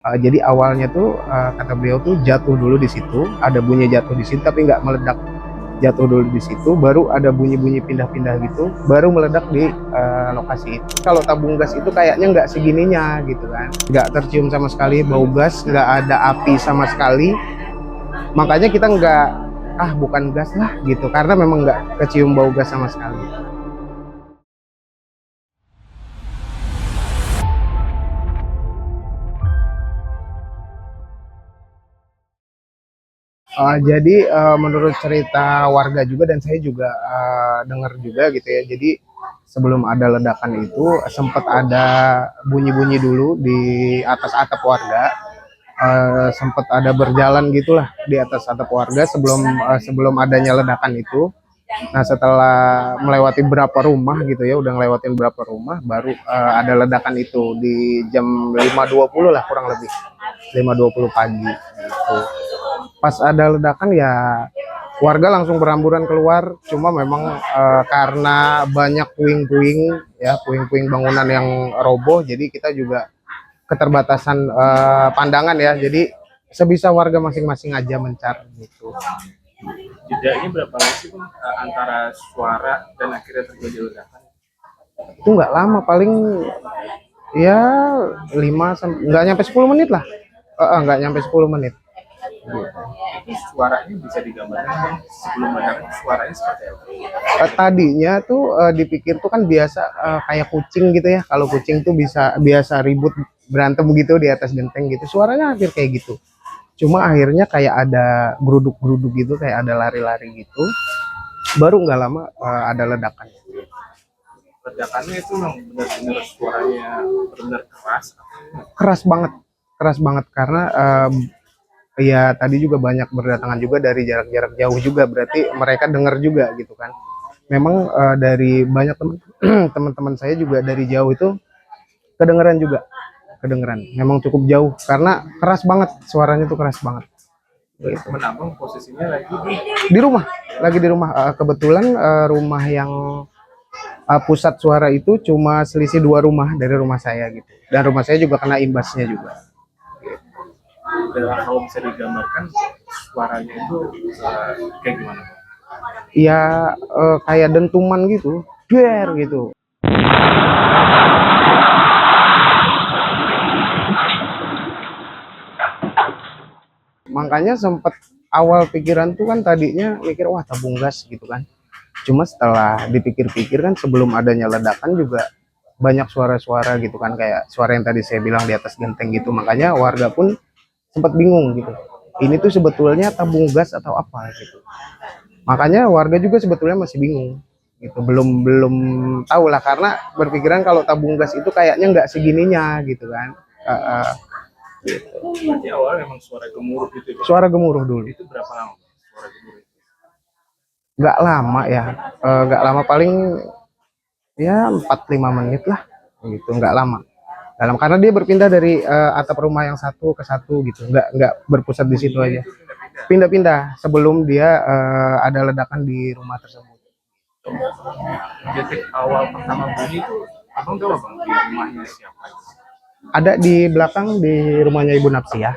Jadi awalnya tuh, kata beliau tuh jatuh dulu di situ, ada bunyi jatuh di situ tapi nggak meledak. Jatuh dulu di situ, baru ada bunyi-bunyi pindah-pindah gitu, baru meledak di lokasi itu. Kalau tabung gas itu kayaknya nggak segininya gitu kan, nggak tercium sama sekali bau gas, nggak ada api sama sekali. Makanya kita nggak, bukan gas lah gitu, karena memang nggak kecium bau gas sama sekali. Jadi menurut cerita warga juga dan saya juga dengar juga gitu ya. Jadi sebelum ada ledakan itu sempat ada bunyi-bunyi dulu di atas atap warga. Sempat ada berjalan gitulah di atas atap warga sebelum adanya ledakan itu. Nah, setelah melewati berapa rumah gitu ya, udah ngelewatin berapa rumah, baru ada ledakan itu di jam 5.20 lah kurang lebih, 5.20 pagi gitu. Pas ada ledakan ya warga langsung berhamburan keluar, cuma memang karena banyak puing-puing ya, puing-puing bangunan yang roboh, jadi kita juga keterbatasan pandangan ya, jadi sebisa warga masing-masing aja mencar gitu. Jedanya berapa lama sih Bang, antara suara dan akhirnya terjadi ledakan? Itu nggak lama, paling ya 5 nggak nyampe 10 menit lah. Nggak nyampe 10 menit. Itu suaranya bisa digambarkan sebelum ledakan suaranya seperti apa? Tadinya tuh dipikir tuh kan biasa kayak kucing gitu ya. Kalau kucing tuh biasa ribut berantem gitu di atas genteng gitu. Suaranya hampir kayak gitu. Cuma akhirnya kayak ada geruduk-geruduk gitu, kayak ada lari-lari gitu. Baru nggak lama ada ledakan. Ledakannya itu yang benar-benar suaranya benar keras. Keras banget, keras banget karena ya tadi juga banyak berdatangan juga dari jarak-jarak jauh juga, berarti mereka dengar juga gitu kan. Memang dari banyak teman-teman saya juga dari jauh itu kedengeran juga, kedengeran. Memang cukup jauh karena keras banget, suaranya tuh keras banget. Gitu. Teman abang posisinya lagi Di rumah, lagi di rumah. Kebetulan rumah yang pusat suara itu cuma selisih 2 rumah dari rumah saya gitu. Dan rumah saya juga kena imbasnya juga. kalau bisa digambarkan suaranya itu kayak gimana Bang? Ya kayak dentuman gitu, der gitu. Makanya sempat awal pikiran tuh kan tadinya mikir wah tabung gas gitu kan. Cuma setelah dipikir-pikir kan sebelum adanya ledakan juga banyak suara-suara gitu kan, kayak suara yang tadi saya bilang di atas genteng gitu. Makanya warga pun sempat bingung gitu. Ini tuh sebetulnya tabung gas atau apa gitu. Makanya warga juga sebetulnya masih bingung gitu. Belum belum tahu lah karena berpikiran kalau tabung gas itu kayaknya nggak segininya gitu kan. Gitu. Berarti awal memang suara gemuruh gitu ya? Suara gemuruh dulu. Itu berapa lama suara gemuruh? Nggak lama ya, nggak lama, paling ya 4-5 menit lah gitu, nggak lama dalam karena dia berpindah dari atap rumah yang satu ke satu gitu, nggak berpusat di situ aja, pindah-pindah sebelum dia ada ledakan di rumah tersebut. Detik awal pertama bunyi itu abang tahu bang di rumahnya siapa? Ada di belakang di rumahnya Ibu Napsiah.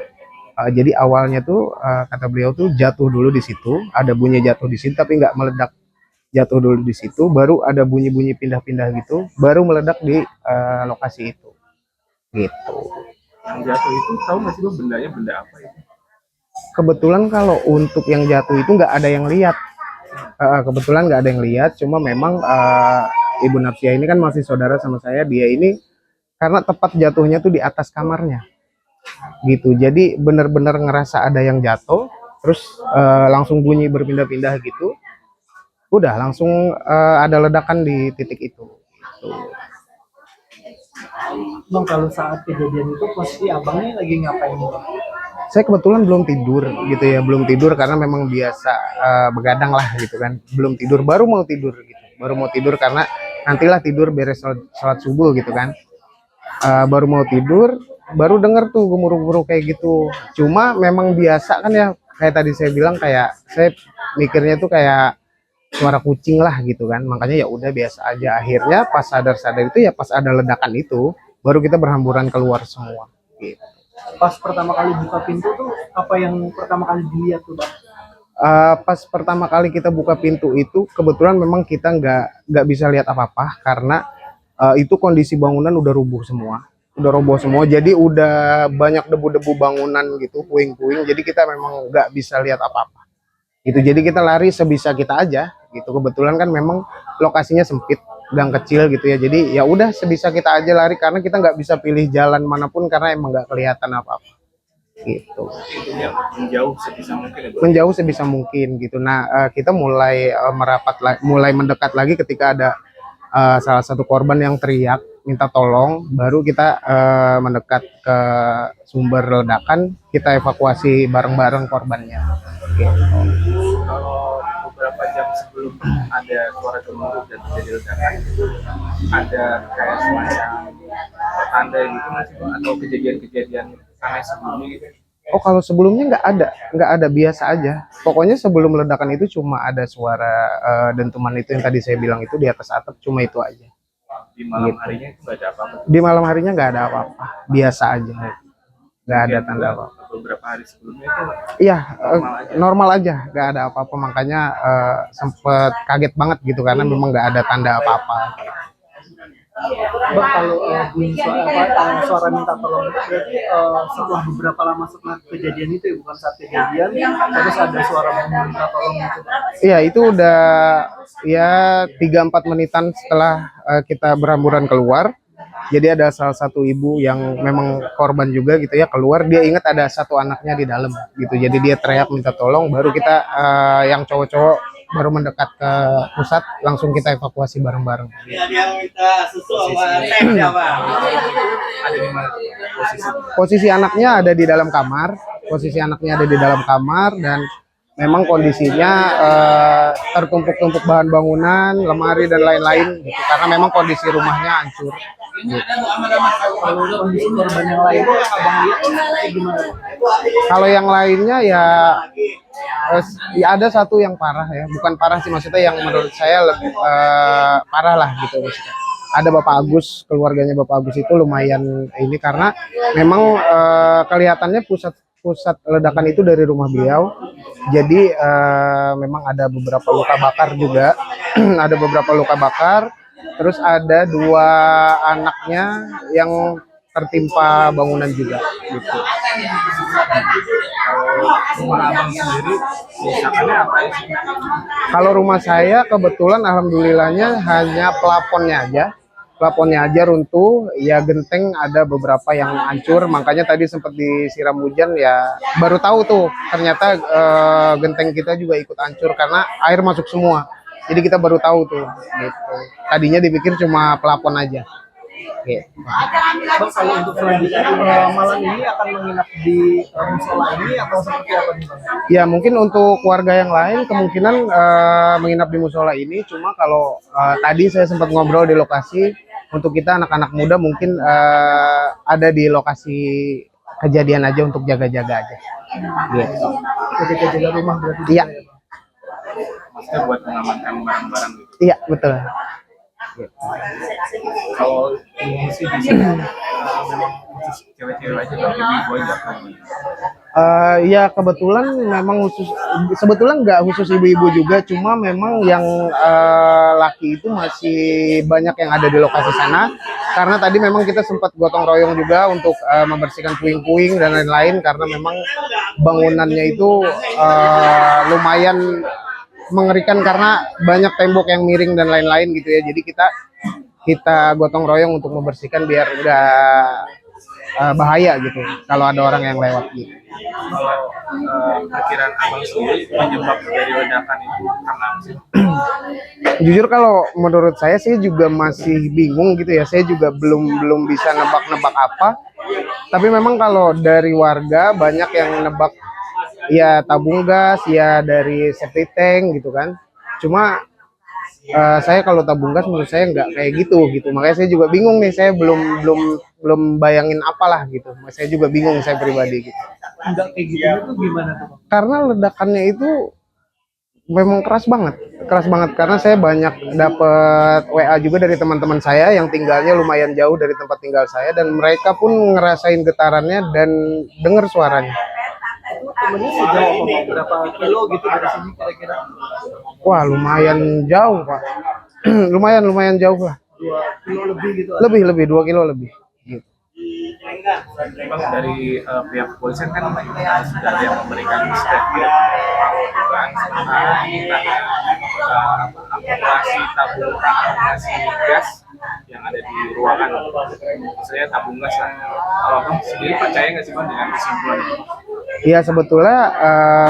Jadi awalnya tuh kata beliau tuh jatuh dulu di situ, ada bunyi jatuh di situ tapi nggak meledak. Jatuh dulu di situ, baru ada bunyi-bunyi pindah-pindah gitu, baru meledak di lokasi itu. Gitu. Yang jatuh itu tahu nggak sih bang bendanya benda apa itu? Kebetulan kalau untuk yang jatuh itu nggak ada yang lihat. Kebetulan nggak ada yang lihat, cuma memang Ibu Napsia ini kan masih saudara sama saya, dia ini karena tepat jatuhnya tuh di atas kamarnya gitu, jadi benar-benar ngerasa ada yang jatuh, terus langsung bunyi berpindah-pindah gitu, udah langsung ada ledakan di titik itu gitu. Bang, kalau saat kejadian itu posisi abangnya lagi ngapain bang? Saya kebetulan belum tidur gitu ya, belum tidur karena memang biasa begadang lah gitu kan, belum tidur, baru mau tidur gitu, baru mau tidur karena nantilah tidur beres sholat subuh gitu kan. Baru mau tidur, baru denger tuh gemuruh-gemuruh kayak gitu. Cuma memang biasa kan ya, kayak tadi saya bilang, kayak saya mikirnya tuh kayak suara kucing lah gitu kan. Makanya ya udah biasa aja. Akhirnya pas sadar-sadar itu ya pas ada ledakan itu, baru kita berhamburan keluar semua. Gitu. Pas pertama kali buka pintu tuh apa yang pertama kali dilihat tuh Bang? Pas pertama kali kita buka pintu itu kebetulan memang kita nggak bisa lihat apa-apa karena itu kondisi bangunan udah roboh semua, jadi udah banyak debu-debu bangunan gitu, puing-puing, jadi kita memang nggak bisa lihat apa-apa gitu, jadi kita lari sebisa kita aja gitu. Kebetulan kan memang lokasinya sempit, gang kecil gitu ya, jadi ya udah sebisa kita aja lari karena kita nggak bisa pilih jalan manapun karena emang nggak kelihatan apa-apa gitu. Intinya menjauh sebisa mungkin ya, Bang. Menjauh sebisa mungkin gitu. Nah, kita mulai mulai mendekat lagi ketika ada salah satu korban yang teriak minta tolong, baru kita mendekat ke sumber ledakan, kita evakuasi bareng-bareng korbannya. Gitu. Kalau beberapa jam sebelum ada suara gemuruh dan terjadi ledakan, ada kayak semacam pertanda gitu masih Bang, atau kejadian-kejadian aneh sebelumnya gitu? Oh, kalau sebelumnya nggak ada, biasa aja. Pokoknya sebelum ledakan itu cuma ada suara dentuman itu yang tadi saya bilang itu di atas atap, cuma itu aja. Di malam Gitu. harinya itu nggak ada apa-apa. Di malam harinya nggak ada apa-apa, biasa aja, nggak ada Mungkin tanda apa. beberapa hari sebelumnya itu Iya, normal aja. normal aja, nggak ada apa-apa. Makanya sempet kaget banget gitu karena memang nggak ada tanda apa-apa. Bang kalau bunyi suara minta tolong itu berarti setelah beberapa lama setelah kejadian itu ya, bukan saat kejadian terus ada suara minta tolong itu Bang. Iya, itu udah ya 3-4 menitan setelah kita berhamburan keluar. Jadi ada salah satu ibu yang memang korban juga gitu ya, keluar, dia ingat ada satu anaknya di dalam gitu. Jadi dia teriak minta tolong, baru kita yang cowok-cowok baru mendekat ke pusat, langsung kita evakuasi bareng-bareng. Dia minta susu sama teh siapa? Ada di mana tuh posisi? Posisi anaknya ada di dalam kamar, dan memang kondisinya tertumpuk-tumpuk bahan bangunan, lemari dan lain-lain gitu, karena memang kondisi rumahnya hancur. Gitu. Kalau kondisi korban yang lainnya abang lihat gimana Bang? Kalau yang lainnya ya, ya ada satu yang parah ya, bukan parah sih, maksudnya yang menurut saya lebih parah lah gitu maksudnya. Ada Bapak Agus, keluarganya Bapak Agus itu lumayan ini karena memang kelihatannya pusat ledakan itu dari rumah beliau. Jadi memang ada beberapa luka bakar juga, ada beberapa luka bakar. Terus ada 2 anaknya yang tertimpa bangunan juga gitu. Rumah abang sendiri kerusakannya apa ya? Kalau rumah saya kebetulan alhamdulillahnya hanya plafonnya aja runtuh, ya genteng ada beberapa yang hancur, makanya tadi sempat disiram hujan ya, baru tahu tuh ternyata genteng kita juga ikut hancur karena air masuk semua. Jadi kita baru tahu tuh gitu. Tadinya dipikir cuma plafon aja. Gitu. Bang kalau untuk selanjutnya malam ini akan menginap di musola ini atau seperti apa nih Bang? Ya mungkin untuk warga yang lain kemungkinan menginap di musola ini. Cuma kalau tadi saya sempat ngobrol di lokasi, untuk kita anak-anak muda mungkin ada di lokasi kejadian aja untuk jaga-jaga aja. Gitu. Jaga-jaga rumah berarti. Iya, Maksudnya buat mengamankan barang-barang gitu. iya betul. Kalau ini sih di sini memang khusus cewek-cewek aja, kalau ibu aja kan. Ya kebetulan memang sebetulnya nggak khusus ibu-ibu juga, cuma memang yang laki itu masih banyak yang ada di lokasi sana, karena tadi memang kita sempat gotong royong juga untuk membersihkan puing-puing dan lain-lain, karena memang bangunannya itu lumayan mengerikan karena banyak tembok yang miring dan lain-lain gitu ya. Jadi kita gotong royong untuk membersihkan biar nggak bahaya gitu kalau ada orang yang lewat gitu. Kalau perkiraan abang sendiri penyebab dari ledakan itu karena apa sih? Jujur kalau menurut saya sih juga masih bingung gitu ya. Saya juga belum bisa nebak-nebak apa. Tapi memang kalau dari warga banyak yang nebak ya tabung gas, ya dari septic tank gitu kan. Cuma saya kalau tabung gas menurut saya nggak kayak gitu. Makanya saya juga bingung nih. Saya belum bayangin apalah gitu. Saya juga bingung saya pribadi gitu. Enggak kayak gitu itu gimana tuh Bang? Karena ledakannya itu memang keras banget karena saya banyak dapat WA juga dari teman-teman saya yang tinggalnya lumayan jauh dari tempat tinggal saya dan mereka pun ngerasain getarannya dan dengar suaranya. Temennya sejauh apa, berapa kilo gitu dari sini kira-kira? Wah, lumayan jauh, Pak. lumayan jauh lah. 2 kilo lebih gitu? Lebih 2 kilo lebih. Gitu. Bang, dari pihak kepolisian kan sudah ada yang memberikan statement kan akumulasi akumulasi gas yang ada di ruangan, misalnya tabung gas lah. Kalau abang sendiri percaya nggak sih bang dengan kesimpulan itu? Iya sebetulnya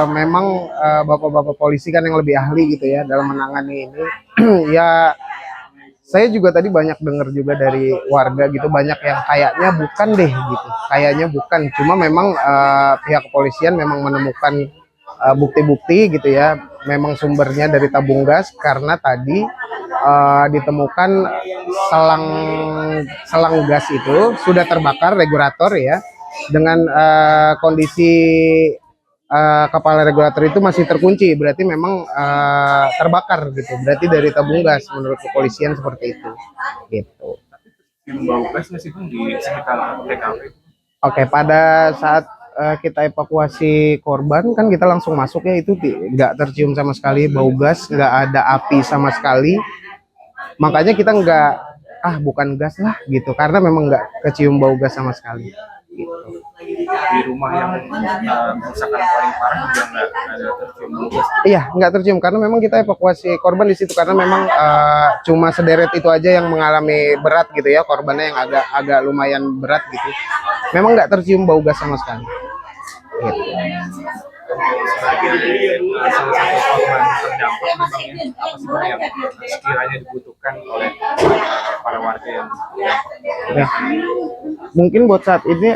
memang bapak-bapak polisi kan yang lebih ahli gitu ya dalam menangani ini. Ya saya juga tadi banyak dengar juga dari warga gitu, banyak yang kayaknya bukan deh gitu, kayaknya bukan. Cuma memang pihak kepolisian memang menemukan bukti-bukti gitu ya, memang sumbernya dari tabung gas karena tadi ditemukan selang selang gas itu sudah terbakar regulator ya, dengan kondisi kepala regulator itu masih terkunci, berarti memang terbakar gitu, berarti dari tabung gas menurut kepolisian seperti itu gitu. Cium bau gas nggak sih bang di sekitar TKP? Oke, pada saat kita evakuasi korban kan kita langsung masuk ya, itu nggak tercium sama sekali bau gas, nggak ada api sama sekali, makanya kita nggak bukan gas lah gitu, karena memang nggak kecium bau gas sama sekali gitu. Di rumah yang kerusakan paling parah juga nggak ada tercium bau gas. Iya, nggak tercium karena memang kita evakuasi korban di situ karena memang cuma sederet itu aja yang mengalami berat gitu ya, korbannya yang agak lumayan berat gitu. Memang nggak tercium bau gas sama sekali. Gitu. Sebagai salah satu korban terdampak, memangnya apa sih bang yang sekiranya dibutuhkan oleh para warga yang terdampak? Ya, mungkin buat saat ini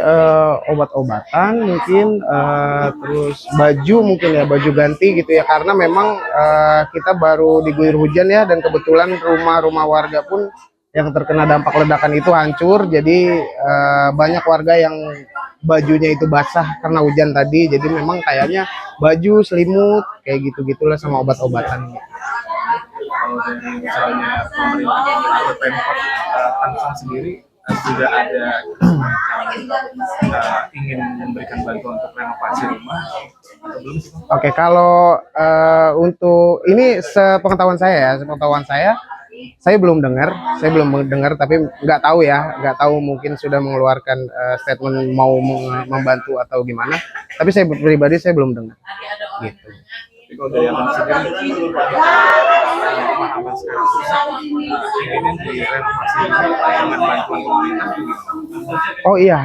obat-obatan mungkin, terus baju mungkin ya, baju ganti gitu ya, karena memang kita baru diguyur hujan ya, dan kebetulan rumah-rumah warga pun yang terkena dampak ledakan itu hancur, jadi banyak warga yang bajunya itu basah karena hujan tadi, jadi memang kayaknya baju, selimut kayak gitu-gitulah sama obat-obatan. Kalau dari misalnya pemerintah atau Pemkot Tangsel sendiri sudah ada ingin memberikan bantuan untuk renovasi rumah atau belum sih bang? Oke, kalau untuk ini sepengetahuan saya belum dengar, tapi nggak tahu ya, nggak tahu mungkin sudah mengeluarkan statement mau membantu atau gimana. Tapi saya pribadi saya belum dengar. Gitu. Jadi kalau dari abang sendiri, rumah abang sekarang susah, ingin direnovasi dengan bantuan pemerintah juga. Oh iya,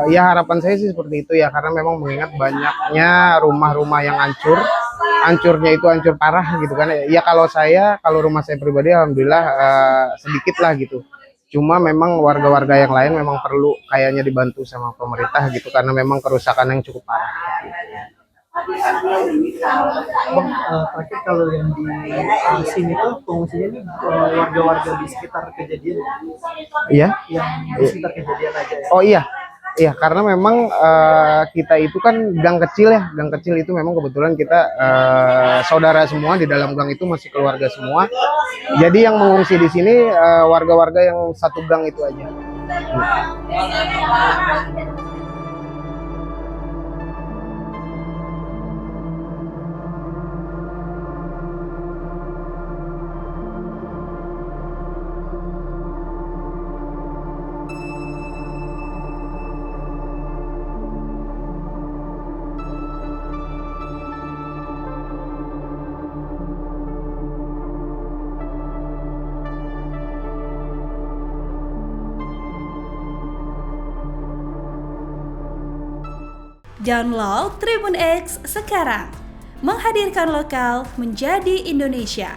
ya harapan saya sih seperti itu ya, karena memang mengingat banyaknya rumah-rumah yang hancurnya itu hancur parah gitu kan ya. Kalau rumah saya pribadi alhamdulillah sedikit lah gitu, cuma memang warga-warga yang lain memang perlu kayaknya dibantu sama pemerintah gitu, karena memang kerusakan yang cukup parah gitu. Bang, terakhir kalau yang di sini tuh pengungsinya ini warga-warga di sekitar kejadian, Iya, yang di sekitar kejadian aja ya? oh iya, karena memang kita itu kan gang kecil itu memang kebetulan kita saudara semua, di dalam gang itu masih keluarga semua. Jadi yang mengungsi di sini warga-warga yang satu gang itu aja. Download Tribun X sekarang, menghadirkan lokal menjadi Indonesia.